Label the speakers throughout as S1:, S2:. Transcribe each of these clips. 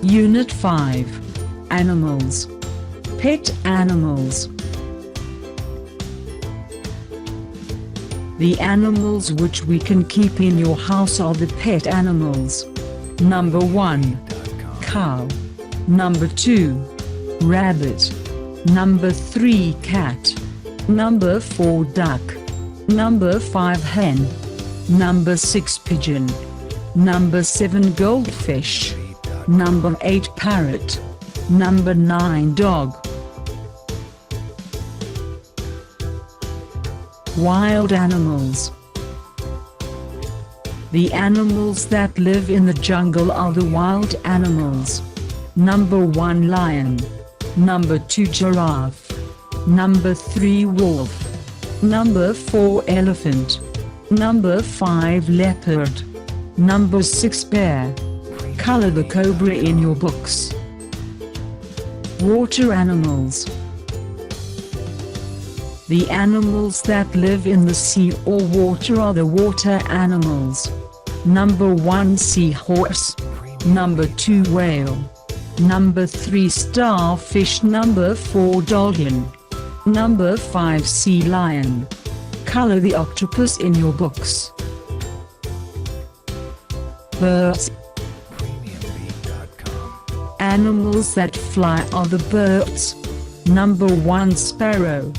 S1: Unit 5. Animals. Pet animals. The animals which we can keep in your house are the pet animals. Number 1. Cow. Number 2. Rabbit. Number 3. Cat. Number 4. Duck. Number 5. Hen. Number 6. Pigeon. Number 7. Goldfish. Number 8. Parrot. Number 9. Dog. Wild animals. The animals that live in the jungle are the wild animals. Number 1. Lion. Number 2. Giraffe. Number 3. Wolf. Number 4. Elephant. Number 5. Leopard. Number 6. Bear. Color the cobra in your books. Water animals. The animals that live in the sea or water are the water animals. Number 1. Seahorse. Number 2. Whale. Number 3. Starfish. Number 4. Dolphin. Number 5. Sea lion. Color the octopus in your books. Birds. Animals that fly are the birds. Number 1. Sparrow.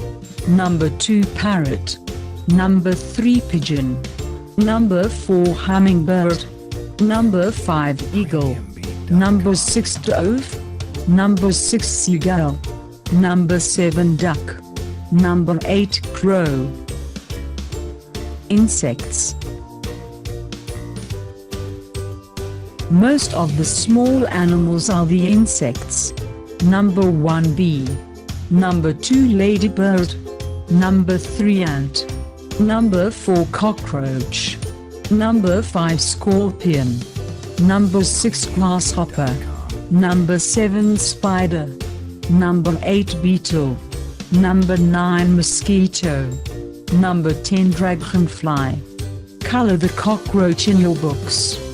S1: Number 2. Parrot. Number 3. Pigeon. Number 4. Hummingbird. Number 5. Eagle. Number 6. Dove. Number 6. Seagull. Number 7. Duck. Number 8. Crow. Insects. Most of the small animals are the insects. Number 1. Bee. Number 2. Ladybird. Number 3. Ant. Number 4. Cockroach. Number 5. Scorpion. Number 6. Grasshopper. Number 7. Spider. Number 8. Beetle. Number 9. Mosquito. Number 10. Dragonfly. Color the cockroach in your books.